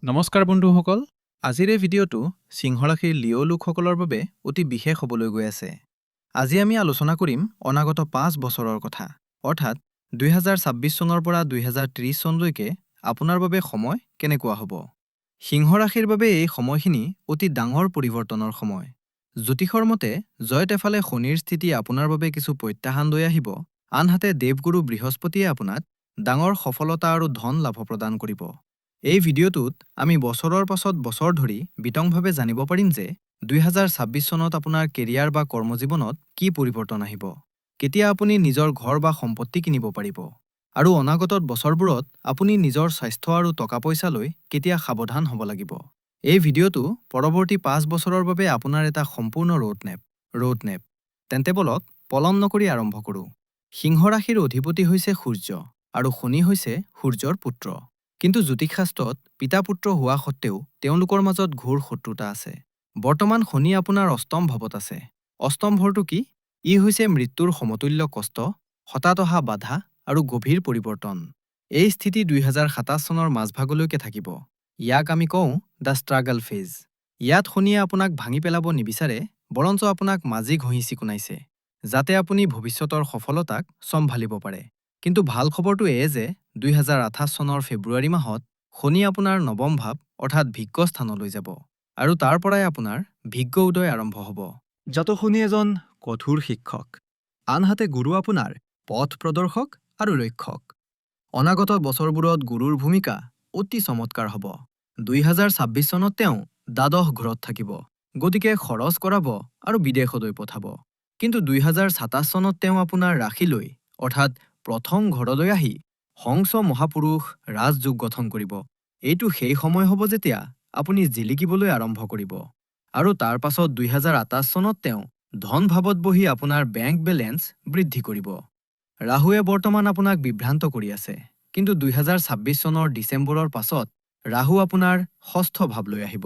নমস্কাৰ বন্ধুসকল, আজিৰ এই ভিডিঅ'টো সিংহ ৰাশিৰ লিঅ' লোকসকলৰ বাবে অতি বিশেষ হ'বলৈ গৈ আছে। আজি আমি আলোচনা কৰিম অনাগত 5 বছৰৰ কথা, অৰ্থাৎ 2026 চনৰ পৰা 2030 চনলৈকে আপোনাৰ বাবে সময় কেনেকুৱা হ'ব। সিংহ ৰাশিৰ বাবে এই সময়খিনি অতি ডাঙৰ পৰিৱৰ্তনৰ সময়। জ্যোতিষৰ মতে জয়ত এফালে শনিৰ স্থিতি আপোনাৰ বাবে কিছু প্ৰত্যাহ্বান লৈ আহিব, আনহাতে দেৱগুৰু বৃহস্পতিয়ে আপোনাক ডাঙৰ সফলতা আৰু ধন লাভ প্ৰদান কৰিব। এই ভিডিঅ'টোত আমি বছৰৰ পাছত বছৰ ধৰি বিতংভাৱে জানিব পাৰিম যে 2026 চনত আপোনাৰ কেৰিয়াৰ বা কৰ্মজীৱনত কি পৰিৱৰ্তন আহিব, কেতিয়া আপুনি নিজৰ ঘৰ বা সম্পত্তি কিনিব পাৰিব, আৰু অনাগত বছৰবোৰত আপুনি নিজৰ স্বাস্থ্য আৰু টকা পইচা লৈ কেতিয়া সাৱধান হ'ব লাগিব। এই ভিডিঅ'টো পৰৱৰ্তী 5 বছৰৰ বাবে আপোনাৰ এটা সম্পূৰ্ণ ৰোডমেপ। তেন্তে বলক পলম নকৰি আৰম্ভ কৰোঁ। সিংহ ৰাশিৰ অধিপতি হৈছে সূৰ্য আৰু শনি হৈছে সূৰ্যৰ পুত্ৰ। কিন্তু জ্যোতিষশাস্ত্ৰত পিতা-পুত্ৰ হোৱা সত্ত্বেও তেওঁলোকৰ মাজত ঘোৰ শত্ৰুতা আছে। বৰ্তমান শনি আপোনাৰ অষ্টম ভাৱত আছে। অষ্টম ঘৰটো কি? ই হৈছে মৃত্যুৰ সমতুল্য কষ্ট, হঠাৎ অহা বাধা আৰু গভীৰ পৰিৱৰ্তন। এই স্থিতি 2027 চনৰ মাজভাগলৈকে থাকিব। ইয়াক আমি কওঁ দ্য ষ্ট্ৰাগল ফেজ। ইয়াত শনিয়ে আপোনাক ভাঙি পেলাব নিবিচাৰে, বৰঞ্চ আপোনাক মাজি ঘঁহি চিকুণাইছে, যাতে আপুনি ভৱিষ্যতৰ সফলতাক চম্ভালিব পাৰে। কিন্তু ভাল খবৰটো এয়ে যে 2028 চনৰ ফেব্ৰুৱাৰী মাহত শনি আপোনাৰ নৱম ভাৱ অৰ্থাৎ ভিগ্য স্থানলৈ যাব, আৰু তাৰ পৰাই আপোনাৰ ভিগ্য উদয় আৰম্ভ হ'ব। যাতে শনি এজন কঠোৰ শিক্ষক, আনহাতে গুৰু আপোনাৰ পথ প্ৰদৰ্শক আৰু ৰক্ষক। অনাগত বছৰবোৰত গুৰুৰ ভূমিকা অতি চমৎকাৰ হ'ব। 2026 চনত তেওঁ দ্বাদশ ঘৰত থাকিব, গতিকে খৰচ কৰাব আৰু বিদেশলৈ পঠাব। কিন্তু 2027 চনত তেওঁ আপোনাৰ ৰাশিলৈ অৰ্থাৎ প্ৰথম ঘৰলৈ আহি হংস মহাপুৰুষ ৰাজযোগ গঠন কৰিব। এইটো সেই সময় হ'ব যেতিয়া আপুনি জিলিকিবলৈ আৰম্ভ কৰিব। আৰু তাৰ পাছত 2028 চনত তেওঁ ধন ভাৱত বহি আপোনাৰ বেংক বেলেঞ্চ বৃদ্ধি কৰিব। ৰাহুৱে বৰ্তমান আপোনাক বিভ্ৰান্ত কৰি আছে, কিন্তু 2026 চনৰ ডিচেম্বৰৰ পাছত ৰাহু আপোনাৰ ষষ্ঠ ভাৱলৈ আহিব।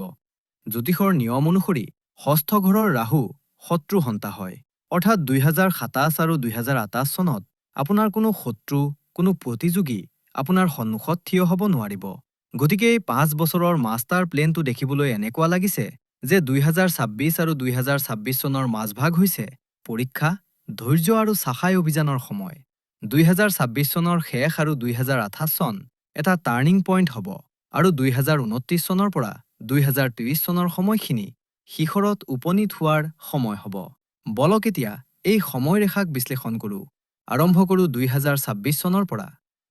জ্যোতিষৰ নিয়ম অনুসৰি ষষ্ঠ ঘৰৰ ৰাহু শত্ৰু সন্তা হয়, অৰ্থাৎ 2027 আৰু 2028 চনত আপোনাৰ কোনো শত্ৰু, কোনো প্ৰতিযোগী আপোনাৰ সন্মুখত থিয় হ'ব নোৱাৰিব। গতিকে এই 5 বছৰৰ মাষ্টাৰ প্লেনটো দেখিবলৈ এনেকুৱা লাগিছে যে 2026 আৰু 2026 চনৰ মাজভাগ হৈছে পৰীক্ষা, ধৈৰ্য আৰু চাফাই অভিযানৰ সময়। 2026 চনৰ শেষ আৰু 2028 চন এটা টাৰ্ণিং পইণ্ট হ'ব, আৰু 2029 চনৰ পৰা 2030 চনৰ সময়খিনি শিখৰত উপনীত হোৱাৰ সময় হ'ব। বলক এতিয়া এই সময়ৰেখাক বিশ্লেষণ কৰোঁ। আৰম্ভ কৰোঁ 2026 চনৰ পৰা।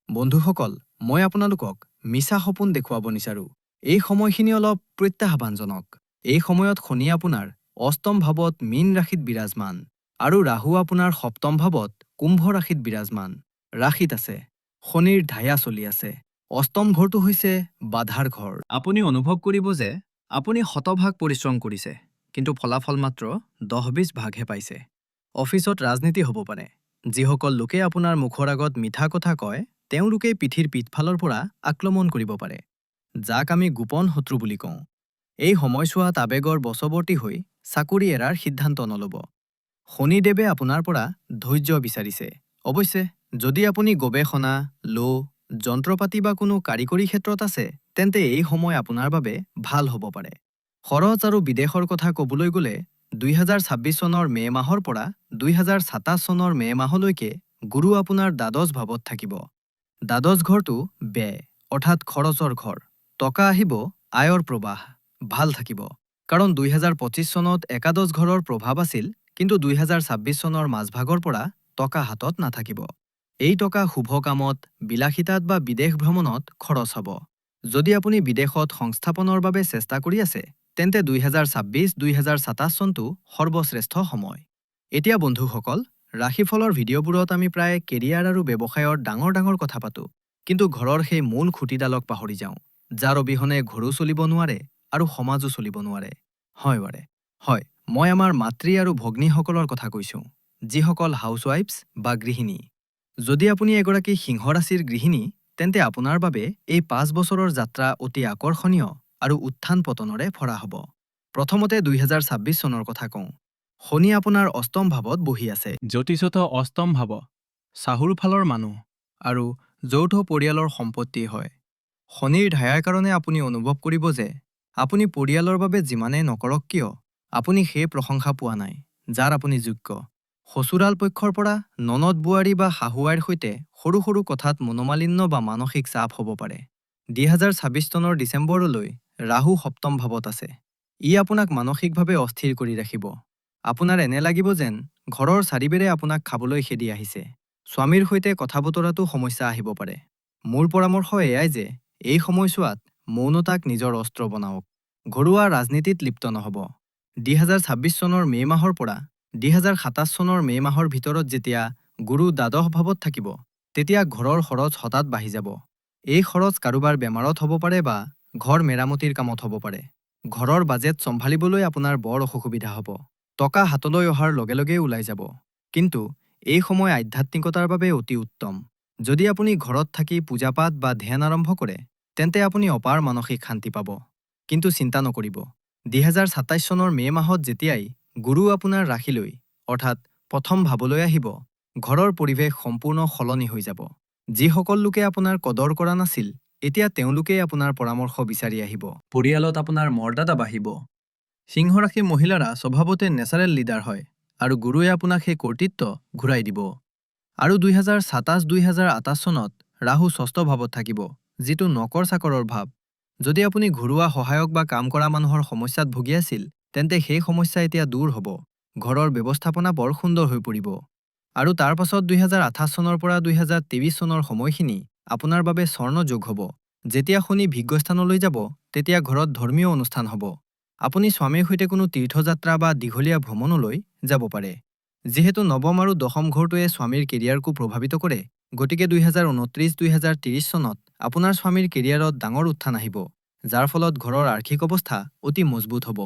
বন্ধুসকল, মই আপোনালোকক মিছা সপোন দেখুৱাব নিচাৰো। এই সময়খিনি অলপ প্ৰত্যাহ্বানজনক। এই সময়ত শনি আপোনাৰ অষ্টম ভাৱত মীন ৰাশিত বিৰাজমান, আৰু ৰাহু আপোনাৰ সপ্তম ভাৱত কুম্ভ ৰাশিত বিৰাজমান। ৰাশিত আছে, শনিৰ ধায়া চলি আছে। অষ্টম ঘৰটো হৈছে বাধাৰ ঘৰ। আপুনি অনুভৱ কৰিব যে আপুনি শতভাগ পৰিশ্ৰম কৰিছে, কিন্তু ফলাফল মাত্ৰ 10-20 ভাগহে পাইছে। অফিচত ৰাজনীতি হ'ব পাৰে। যিসকল লোকে আপোনাৰ মুখৰ আগত মিঠা কথা কয়, তেওঁলোকে পিঠিৰ পিছফালৰ পৰা আক্ৰমণ কৰিব পাৰে, যাক আমি গোপন শত্ৰু বুলি কওঁ। এই সময়ছোৱাত আৱেগৰ বশৱৰ্তী হৈ চাকৰি এৰাৰ সিদ্ধান্ত নল'ব। শনিদেৱে আপোনাৰ পৰা ধৈৰ্য বিচাৰিছে। অৱশ্যে যদি আপুনি গৱেষণা, যন্ত্ৰপাতি বা কোনো কাৰিকৰী ক্ষেত্ৰত আছে, তেন্তে এই সময় আপোনাৰ বাবে ভাল হ'ব পাৰে। খৰচ আৰু বিদেশৰ কথা ক'বলৈ গ'লে 2026 চনৰ মে' মাহৰ পৰা 2027 চনৰ মে' মাহলৈকে গুৰু আপোনাৰ দ্বাদশ ভাৱত থাকিব। দ্বাদশ ঘৰটো ব্যয় অৰ্থাৎ খৰচৰ ঘৰ। টকা আহিব, আয়ৰ প্ৰৱাহ ভাল থাকিব, কাৰণ 2025 চনত একাদশ ঘৰৰ প্ৰভাৱ আছিল, কিন্তু 2026 চনৰ মাজভাগৰ পৰা টকা হাতত নাথাকিব। এই টকা শুভ কামত, বিলাসিতাত বা বিদেশ ভ্ৰমণত খৰচ হ'ব। যদি আপুনি বিদেশত সংস্থাপনৰ বাবে চেষ্টা কৰি আছে, তেন্তে 2026-2027 চনটো সৰ্বশ্ৰেষ্ঠ সময়। এতিয়া বন্ধুসকল, ৰাশিফলৰ ভিডিঅ'বোৰত আমি প্ৰায় কেৰিয়াৰ আৰু ব্যৱসায়ৰ ডাঙৰ কথা পাতোঁ, কিন্তু ঘৰৰ সেই মূল খুঁটিডালক পাহৰি যাওঁ, যাৰ অবিহনে ঘৰো চলিব নোৱাৰে আৰু সমাজো চলিব নোৱাৰে। হয়, মই আমাৰ মাতৃ আৰু ভগ্নীসকলৰ কথা কৈছোঁ, যিসকল হাউচৱাইফছ বা গৃহিণী। যদি আপুনি এগৰাকী সিংহ ৰাশিৰ গৃহিণী, তেন্তে আপোনাৰ বাবে এই 5 বছৰৰ যাত্ৰা অতি আকৰ্ষণীয় আৰু উত্থান পতনেৰে ভৰা হ'ব। প্ৰথমতে 2026 চনৰ কথা কওঁ। শনি আপোনাৰ অষ্টম ভাৱত বহি আছে। জ্যোতিষত অষ্টম ভাৱ চাহুৰ ফালৰ মানুহ আৰু যৌথ পৰিয়ালৰ সম্পত্তি হয়। শনিৰ ধায়াৰ কাৰণে আপুনি অনুভৱ কৰিব যে আপুনি পৰিয়ালৰ বাবে যিমানেই নকৰক কিয় আপুনি সেই প্ৰশংসা পোৱা নাই যাৰ আপুনি যোগ্য। সচুৰাল পক্ষৰ পৰা ননদ বোৱাৰী বা শাহুৱাইৰ সৈতে সৰু সৰু কথাত মনোমালিন্য বা মানসিক চাপ হ'ব পাৰে। 2026 চনৰ ডিচেম্বৰলৈ ৰাহু সপ্তম ভাৱত আছে। ই আপোনাক মানসিকভাৱে অস্থিৰ কৰি ৰাখিব। আপোনাৰ এনে লাগিব যেন ঘৰৰ চাৰিবেৰে আপোনাক খাবলৈ খেদি আহিছে। স্বামীৰ সৈতে কথা বতৰাতো সমস্যা আহিব পাৰে। মোৰ পৰামৰ্শ এয়াই যে এই সময়ছোৱাত মৌনতাক নিজৰ অস্ত্ৰ বনাওক। ঘৰুৱা ৰাজনীতিত লিপ্ত নহ'ব। 2026 চনৰ মে' মাহৰ পৰা 2027 চনৰ মে' মাহৰ ভিতৰত যেতিয়া গুৰু দ্বাদশ ভাৱত থাকিব, তেতিয়া ঘৰৰ খৰচ হঠাৎ বাঢ়ি যাব। এই খৰচ কাৰোবাৰ বেমাৰত হ'ব পাৰে বা ঘৰ মেৰামতিৰ কামত হ'ব পাৰে। ঘৰৰ বাজেট চম্ভালিবলৈ আপোনাৰ বৰ অসুবিধা হ'ব। টকা হাতলৈ অহাৰ লগে লগেই ওলাই যাব। কিন্তু এই সময় আধ্যাত্মিকতাৰ বাবে অতি উত্তম। যদি আপুনি ঘৰত থাকি পূজা-পাঠ বা ধ্যান আৰম্ভ কৰে, তেন্তে আপুনি অপাৰ মানসিক শান্তি পাব। কিন্তু চিন্তা নকৰিব। 2027 চনৰ মে' মাহত যেতিয়াই গুৰু আপোনাৰ ৰাশিলৈ অৰ্থাৎ প্ৰথম ভাৱলৈ আহিব, ঘৰৰ পৰিৱেশ সম্পূৰ্ণ সলনি হৈ যাব। যিসকল লোকে আপোনাৰ কদৰ কৰা নাছিল, এতিয়া তেওঁলোকেই আপোনাৰ পৰামৰ্শ বিচাৰি আহিব। পৰিয়ালত আপোনাৰ মৰ্যাদা বাঢ়িব। সিংহ ৰাশিৰ মহিলাৰা স্বভাৱতে নেচাৰেল লিডাৰ হয় আৰু গুৰুৱে আপোনাক সেই কৰ্তৃত্ব ঘূৰাই দিব। আৰু 2027-2028 চনত ৰাহু ষষ্ঠ ভাৱত থাকিব, যিটো নকৰ চাকৰৰ ভাৱ। যদি আপুনি ঘৰুৱা সহায়ক বা কাম কৰা মানুহৰ সমস্যাত ভুগি আছিল, তেন্তে সেই সমস্যা এতিয়া দূৰ হ'ব। ঘৰৰ ব্যৱস্থাপনা বৰ সুন্দৰ হৈ পৰিব। আৰু তাৰ পাছত 2028 চনৰ পৰা 2023 চনৰ সময়খিনি আপোনাৰ বাবে স্বৰ্ণযোগ হ'ব। যেতিয়া শনি ভিগ্যস্থানলৈ যাব, তেতিয়া ঘৰত ধৰ্মীয় অনুষ্ঠান হ'ব। আপুনি স্বামীৰ সৈতে কোনো তীৰ্থযাত্ৰা বা দীঘলীয়া ভ্ৰমণলৈ যাব পাৰে। যিহেতু নৱম আৰু দশম ঘৰটোৱে স্বামীৰ কেৰিয়াৰকো প্ৰভাৱিত কৰে, গতিকে 2029-2030 চনত আপোনাৰ স্বামীৰ কেৰিয়াৰত ডাঙৰ উত্থান আহিব, যাৰ ফলত ঘৰৰ আৰ্থিক অৱস্থা অতি মজবুত হ'ব।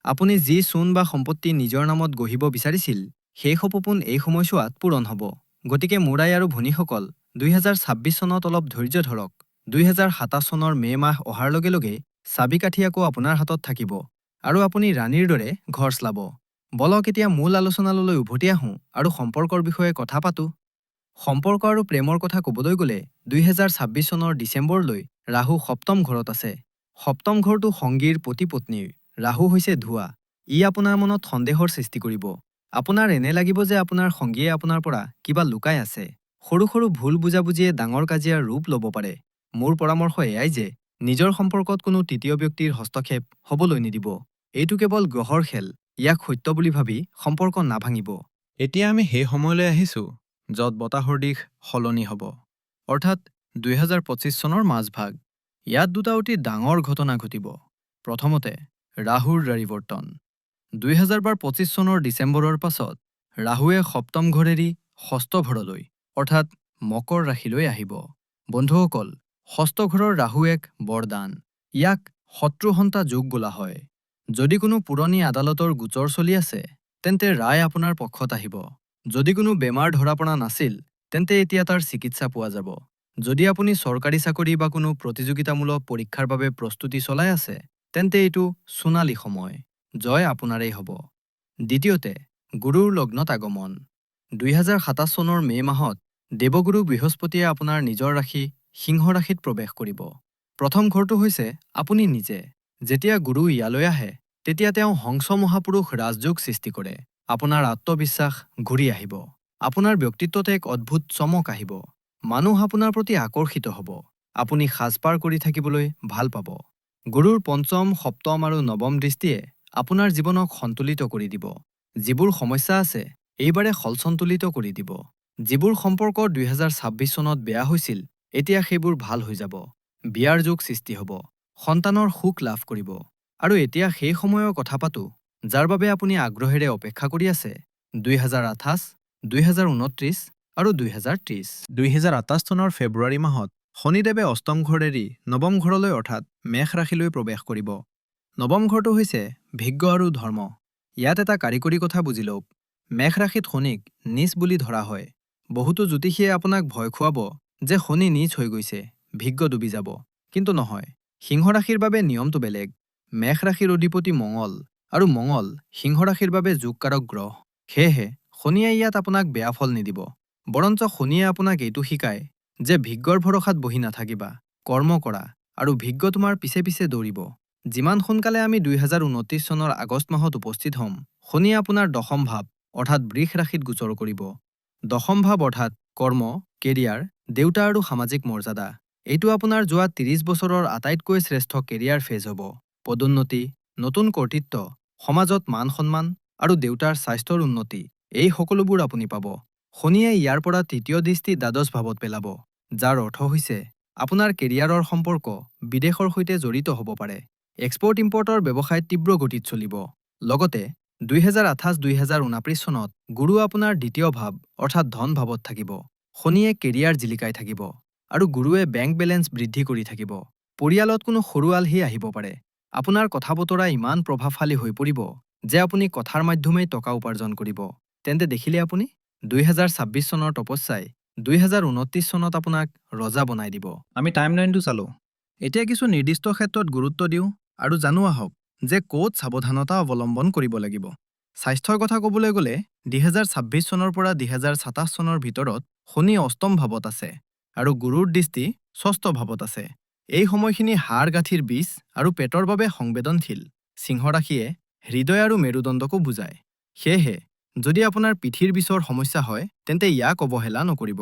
আপুনি যি সোণ বা সম্পত্তি নিজৰ নামত গঢ়িব বিচাৰিছিল, সেই সপোন এই সময়ছোৱাত পূৰণ হ'ব। গতিকে মোৰ আই আৰু ভনীসকল, 2026 চনত অলপ ধৈৰ্য ধৰক। 2027 চনৰ মে' মাহ অহাৰ লগে লগে চাবিকাঠি আকৌ আপোনাৰ হাতত থাকিব আৰু আপুনি ৰাণীৰ দৰে ঘৰ চলাব। বলক এতিয়া মূল আলোচনালৈ উভতি আহোঁ আৰু সম্পৰ্কৰ বিষয়ে কথা পাতোঁ। সম্পৰ্ক আৰু প্ৰেমৰ কথা ক'বলৈ গ'লে 2026 চনৰ ডিচেম্বৰলৈ ৰাহু সপ্তম ঘৰত আছে। সপ্তম ঘৰটো সংগীৰ পতি-পত্নীৰ। ৰাহু হৈছে ধোঁৱা। ই আপোনাৰ মনত সন্দেহৰ সৃষ্টি কৰিব। আপোনাৰ এনে লাগিব যে আপোনাৰ সংগীয়ে আপোনাৰ পৰা কিবা লুকাই আছে। সৰু সৰু ভুল বুজাবুজিয়ে ডাঙৰ কাজিয়াৰ ৰূপ ল'ব পাৰে। মোৰ পৰামৰ্শ এয়াই যে নিজৰ সম্পৰ্কত কোনো তৃতীয় ব্যক্তিৰ হস্তক্ষেপ হ'বলৈ নিদিব। এইটো কেৱল গ্ৰহৰ খেল। ইয়াক সত্য বুলি ভাবি সম্পৰ্ক নাভাঙিব। এতিয়া আমি সেই সময়লৈ আহিছোঁ, য'ত বতাহৰ দিশ সলনি হ'ব। অৰ্থাৎ 2025 চনৰ মাজভাগ। ইয়াত দুটা অতি ডাঙৰ ঘটনা ঘটিব। প্ৰথমতে, ৰাহুৰ ৰাৰিৱৰ্তন। 2025 চনৰ ডিচেম্বৰৰ পাছত ৰাহুৱে সপ্তম ঘৰ এৰি ষষ্ঠ ঘৰলৈ অৰ্থাৎ মকৰ ৰাশিলৈ আহিব। বন্ধুসকল, ষষ্ঠ ঘৰৰ ৰাহু এক বৰদান। ইয়াক শত্ৰুহন্তা যোগ বোলা হয়। যদি কোনো পুৰণি আদালতৰ গোচৰ চলি আছে, তেন্তে ৰায় আপোনাৰ পক্ষত আহিব। যদি কোনো বেমাৰ ধৰা পৰা নাছিল, তেন্তে এতিয়া তাৰ চিকিৎসা পোৱা যাব। যদি আপুনি চৰকাৰী চাকৰি বা কোনো প্ৰতিযোগিতামূলক পৰীক্ষাৰ বাবে প্ৰস্তুতি চলাই আছে, তেন্তে এইটো সোণালী সময়। জয় আপোনাৰেই হ'ব। দ্বিতীয়তে, গুৰুৰ লগ্নত আগমন। 2027 চনৰ মে' মাহত দেৱগুৰু বৃহস্পতিয়ে আপোনাৰ নিজৰ ৰাশি সিংহ ৰাশিত প্ৰৱেশ কৰিব। প্ৰথম ঘৰটো হৈছে আপুনি নিজে। যেতিয়া গুৰু ইয়ালৈ আহে, তেতিয়া তেওঁ হংস মহাপুৰুষ ৰাজযোগ সৃষ্টি কৰে। আপোনাৰ আত্মবিশ্বাস ঘূৰি আহিব। আপোনাৰ ব্যক্তিত্বত এক অদ্ভুত চমক আহিব। মানুহ আপোনাৰ প্ৰতি আকৰ্ষিত হ'ব। আপুনি সাজপাৰ কৰি থাকিবলৈ ভাল পাব। গুৰুৰ পঞ্চম, সপ্তম আৰু নৱম দৃষ্টিয়ে আপোনাৰ জীৱনক সন্তুলিত কৰি দিব। যিবোৰ সমস্যা আছে, এইবাৰে সলসন্তুলিত কৰি দিব। যিবোৰ সম্পৰ্ক 2026 চনত বেয়া হৈছিল, এতিয়া সেইবোৰ ভাল হৈ যাব। বিয়াৰ যোগ সৃষ্টি হ'ব। সন্তানৰ সুখ লাভ কৰিব। আৰু এতিয়া সেই সময়ৰ কথা পাতোঁ, যাৰ বাবে আপুনি আগ্ৰহেৰে অপেক্ষা কৰি আছে। 2028, 2029 আৰু 2030। 2028 চনৰ ফেব্ৰুৱাৰী মাহত শনিদেৱে অষ্টম ঘৰ এৰি নৱম ঘৰলৈ অৰ্থাৎ মেষ ৰাশিলৈ প্ৰৱেশ কৰিব। নৱম ঘৰটো হৈছে ভাগ্য আৰু ধৰ্ম। ইয়াত এটা কাৰিকৰী কথা বুজি লওক। মেষ ৰাশিত শনিক নীচ বুলি ধৰা হয়। বহুতো জ্যোতিষীয়ে আপোনাক ভয় খুৱাব যে শনি নীচ হৈ গৈছে, ভাগ্য ডুবি যাব। কিন্তু নহয়, সিংহ ৰাশিৰ বাবে নিয়মটো বেলেগ। মেষ ৰাশিৰ অধিপতি মঙল, আৰু মঙল সিংহ ৰাশিৰ বাবে যোগকাৰক গ্ৰহ। সেয়েহে শনিয়ে ইয়াত আপোনাক বেয়া ফল নিদিব। বৰঞ্চ শনিয়ে আপোনাক এইটো শিকায় যে ভাগ্যৰ ভৰসাত বহি নাথাকিবা, কৰ্ম কৰা, আৰু ভিগ্য তোমাৰ পিছে পিছে দৌৰিব। যিমান সোনকালে আমি 2029 চনৰ আগষ্ট মাহত উপস্থিত হ'ম, শনিয়ে আপোনাৰ দশম ভাৱ অৰ্থাৎ বৃষ ৰাশিত গোচৰ কৰিব। দশম ভাৱ অৰ্থাৎ কৰ্ম, কেৰিয়াৰ, দেউতা আৰু সামাজিক মৰ্যাদা। এইটো আপোনাৰ যোৱা 30 বছৰৰ আটাইতকৈ শ্ৰেষ্ঠ কেৰিয়াৰ ফেজ হ'ব। পদোন্নতি, নতুন কৰ্তৃত্ব, সমাজত মান সন্মান আৰু দেউতাৰ স্বাস্থ্যৰ উন্নতি, এই সকলোবোৰ আপুনি পাব। শনিয়ে ইয়াৰ পৰা তৃতীয় দৃষ্টি দ্বাদশ ভাৱত পেলাব, যাৰ অৰ্থ হৈছে আপোনাৰ কেৰিয়াৰৰ সম্পৰ্ক বিদেশৰ সৈতে জড়িত হ'ব পাৰে। এক্সপৰ্ট ইম্পৰ্টৰ ব্যৱসায় তীব্ৰ গতিত চলিব। লগতে 2028-2029 চনত গুৰু আপোনাৰ দ্বিতীয় ভাৱ অৰ্থাৎ ধন ভাৱত থাকিব। শনিয়ে কেৰিয়াৰ জিলিকাই থাকিব আৰু গুৰুৱে বেংক বেলেঞ্চ বৃদ্ধি কৰি থাকিব। পৰিয়ালত কোনো সৰু আলহী আহিব পাৰে। আপোনাৰ কথা বতৰা ইমান প্ৰভাৱশালী হৈ পৰিব যে আপুনি কথাৰ মাধ্যমেই টকা উপাৰ্জন কৰিব। তেন্তে দেখিলে আপুনি 2026 চনৰ তপস্যাই 2029 চনত আপোনাক ৰজা বনাই দিব। আমি টাইমলাইনটো চালোঁ। এতিয়া কিছু নিৰ্দিষ্ট ক্ষেত্ৰত গুৰুত্ব দিওঁ আৰু জানো আহক যে ক'ত সাৱধানতা অৱলম্বন কৰিব লাগিব। স্বাস্থ্যৰ কথা ক'বলৈ গ'লে 2026 চনৰ পৰা 2027 চনৰ ভিতৰত শনি অষ্টম ভাৱত আছে আৰু গুৰুৰ দৃষ্টি ষষ্ঠ ভাৱত আছে। এই সময়খিনি হাড় গাঁঠিৰ বিষ আৰু পেটৰ বাবে সংবেদনশীল। সিংহ ৰাশিয়ে হৃদয় আৰু মেৰুদণ্ডকো বুজায়। সেয়েহে যদি আপোনাৰ পিঠিৰ বিষৰ সমস্যা হয় তেন্তে ইয়াক অৱহেলা নকৰিব।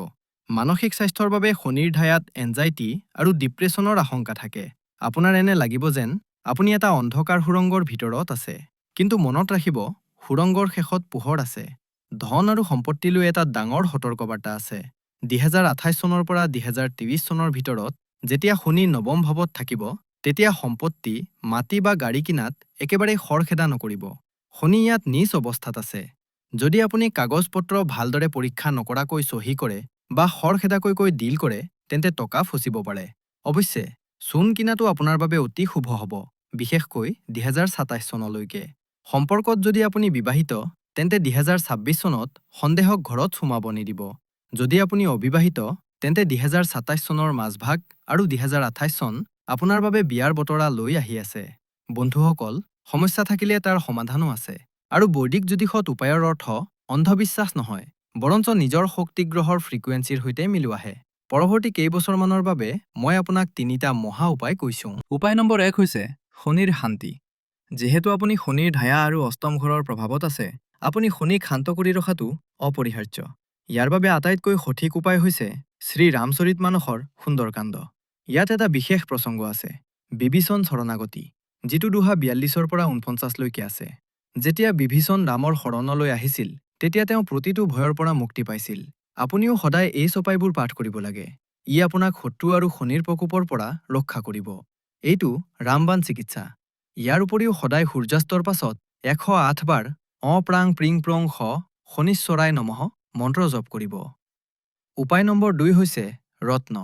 মানসিক স্বাস্থ্যৰ বাবে শনিৰ ঢায়াত এনজাইটি আৰু ডিপ্ৰেছনৰ আশংকা থাকে। আপোনাৰ এনে লাগিব যেন আপুনি এটা অন্ধকাৰ সুৰংগৰ ভিতৰত আছে। কিন্তু মনত ৰাখিব, সুৰংগৰ শেষত পোহৰ আছে। ধন আৰু সম্পত্তিলৈ এটা ডাঙৰ সতৰ্কবাৰ্তা আছে। 2028 চনৰ পৰা 2030 চনৰ ভিতৰত যেতিয়া শনি নৱম ভাৱত থাকিব, তেতিয়া সম্পত্তি, মাটি বা গাড়ী কিনাত একেবাৰে খৰখেদা নকৰিব। শনি ইয়াত নিজ অৱস্থাত আছে। যদি আপুনি কাগজ পত্ৰ ভালদৰে পৰীক্ষা নকৰাকৈ চহী কৰে বা খৰখেদাকৈ ডিল কৰে, তেন্তে টকা ফচিব পাৰে। অৱশ্যে সোণ কিনাটো আপোনাৰ বাবে অতি শুভ হ'ব, বিশেষকৈ 2027 চনলৈকে। সম্পৰ্কত যদি আপুনি বিবাহিত, তেন্তে 2026 চনত সন্দেহক ঘৰত সোমাব নিদিব। যদি আপুনি অবিবাহিত, তেন্তে 2027 চনৰ মাজভাগ আৰু 2028 চন আপোনাৰ বাবে বিয়াৰ বতৰা লৈ আহি আছে। বন্ধুসকল, সমস্যা থাকিলে তাৰ সমাধানো আছে। আৰু বৈদিক জ্যোতিষত উপায়ৰ অৰ্থ অন্ধবিশ্বাস নহয়, বৰঞ্চ নিজৰ শক্তিগ্ৰহৰ ফ্ৰিকুৱেঞ্চিৰ সৈতে মিলোৱাহে। পৰৱৰ্তী কেইবছৰমানৰ বাবে মই আপোনাক 3টা মহা উপায় কৈছোঁ। উপায় নম্বৰ 1 হৈছে শনিৰ শান্তি। যিহেতু আপুনি শনিৰ ঢায়া আৰু অষ্টম ঘৰৰ প্ৰভাৱত আছে, আপুনি শনিক শান্ত কৰি ৰখাটো অপৰিহাৰ্য। ইয়াৰ বাবে আটাইতকৈ সঠিক উপায় হৈছে শ্ৰী ৰামচৰিতমানসৰ সুন্দৰকাণ্ড। ইয়াত এটা বিশেষ প্ৰসংগ আছে, বিভীষণ শৰণাগতি, যিটো দোহা 42ৰ পৰা 49লৈকে আছে। যেতিয়া বিভীষণ ৰামৰ শৰণলৈ আহিছিল, তেতিয়া তেওঁ প্ৰতিটো ভয়ৰ পৰা মুক্তি পাইছিল। আপুনিও সদায় এই চপাইবোৰ পাঠ কৰিব লাগে। ই আপোনাক শত্ৰু আৰু শনিৰ প্ৰকোপৰ পৰা ৰক্ষা কৰিব। এইটো ৰামবাণ চিকিৎসা। ইয়াৰ উপৰিও সদায় সূৰ্যাস্তৰ পাছত 108 বাৰ অ-প্ৰাং প্ৰিং প্ৰং শ শনিশ্বৰায় নমঃ মন্ত্ৰ জপ কৰিব। উপায় নম্বৰ 2 হৈছে ৰত্ন।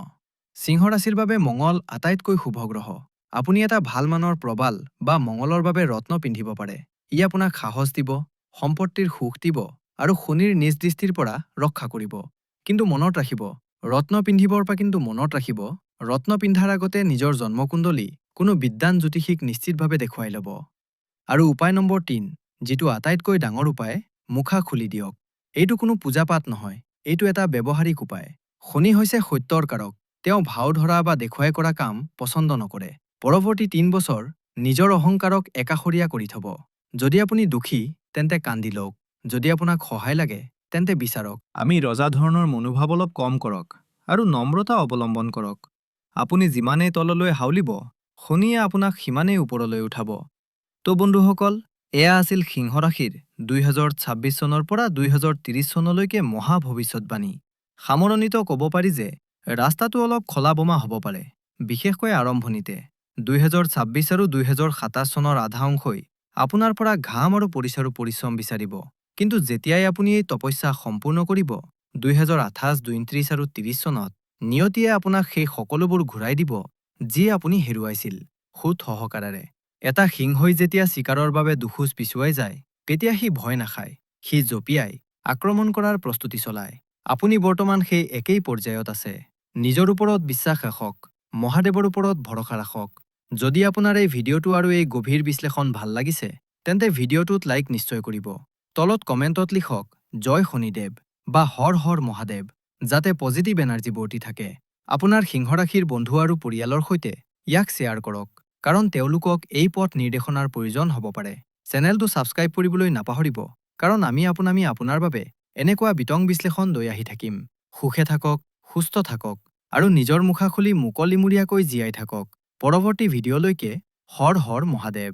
সিংহ ৰাশিৰ বাবে মঙল আটাইতকৈ শুভ গ্ৰহ। আপুনি এটা ভাল মানৰ প্ৰবাল বা মঙলৰ বাবে ৰত্ন পিন্ধিব পাৰে। ই আপোনাক সাহস দিব, সম্পত্তিৰ সুখ দিব আৰু শনিৰ নিজ দৃষ্টিৰ পৰা ৰক্ষা কৰিব। কিন্তু মনত ৰাখিব, ৰত্ন পিন্ধাৰ আগতে নিজৰ জন্মকুণ্ডলী কোনো বিদ্বান জ্যোতিষীক নিশ্চিতভাৱে দেখুৱাই ল'ব। আৰু উপায় নম্বৰ 3, যিটো আটাইতকৈ ডাঙৰ উপায়, মুখা খুলি দিয়ক। এইটো কোনো পূজাপাঠ নহয়, এইটো এটা ব্যৱহাৰিক উপায়। শনি হৈছে সত্যৰ কাৰক। তেওঁ ভাও ধৰা বা দেখুৱাই কৰা কাম পচন্দ নকৰে। পৰৱৰ্তী 3 বছৰ নিজৰ অহংকাৰক একাষৰীয়া কৰি থ'ব। যদি আপুনি দুখী, তেন্তে কান্দি লওক। যদি আপোনাক সহায় লাগে, তেন্তে বিচাৰক। আমি ৰজা ধৰণৰ মনোভাৱ অলপ কম কৰক আৰু নম্ৰতা অৱলম্বন কৰক। আপুনি যিমানেই তললৈ হাউলিব, শনিয়ে আপোনাক সিমানেই ওপৰলৈ উঠাব। তো বন্ধুসকল, এয়া আছিল সিংহ ৰাশিৰ 2026 চনৰ পৰা 2030 চনলৈকে মহা ভৱিষ্যৎবাণী। সামৰণিতো ক'ব পাৰি যে ৰাস্তাটো অলপ খলা বোমা হ'ব পাৰে, বিশেষকৈ আৰম্ভণিতে। 2026 আৰু 2027 চনৰ আধা অংশই আপোনাৰ পৰা ঘাম আৰু পৰিশ্ৰম বিচাৰিব। কিন্তু যেতিয়াই আপুনি এই তপস্যা সম্পূৰ্ণ কৰিব, 2028, 2029 আৰু 30 চনত নিয়তিয়ে আপোনাক সেই সকলোবোৰ ঘূৰাই দিব যি আপুনি হেৰুৱাইছিল, সুদ সহকাৰেৰে। এটা সিংহই যেতিয়া চিকাৰৰ বাবে দুখোজ পিছুৱাই যায়, তেতিয়া সি ভয় নাখায়, সি জঁপিয়াই আক্ৰমণ কৰাৰ প্ৰস্তুতি চলায়। আপুনি বৰ্তমান সেই একেই পৰ্যায়ত আছে। নিজৰ ওপৰত বিশ্বাস ৰাখক, মহাদেৱৰ ওপৰত ভৰসা ৰাখক। যদি আপোনাৰ এই ভিডিঅ'টো আৰু এই গভীৰ বিশ্লেষণ ভাল লাগিছে, তেন্তে ভিডিঅ'টোত লাইক নিশ্চয় কৰিব। তলত কমেণ্টত লিখক জয় শনিদেৱ বা হৰ হৰ মহাদেৱ, যাতে পজিটিভ এনাৰ্জি বৰ্তি থাকে। আপোনাৰ সিংহ ৰাশিৰ বন্ধু আৰু পৰিয়ালৰ সৈতে ইয়াক শ্বেয়াৰ কৰক, কাৰণ তেওঁলোকক এই পথ নিৰ্দেশনাৰ প্ৰয়োজন হ'ব পাৰে। চেনেলটো ছাবস্ক্ৰাইব কৰিবলৈ নাপাহৰিব, কাৰণ আমি আপোনাৰ বাবে এনেকুৱা বিতং বিশ্লেষণ লৈ আহি থাকিম। সুখে থাকক, সুস্থ থাকক আৰু নিজৰ মুখা খুলি মুকলিমূৰীয়াকৈ জীয়াই থাকক। পৰৱৰ্তী ভিডিঅ'লৈকে হৰ হৰ মহাদেৱ।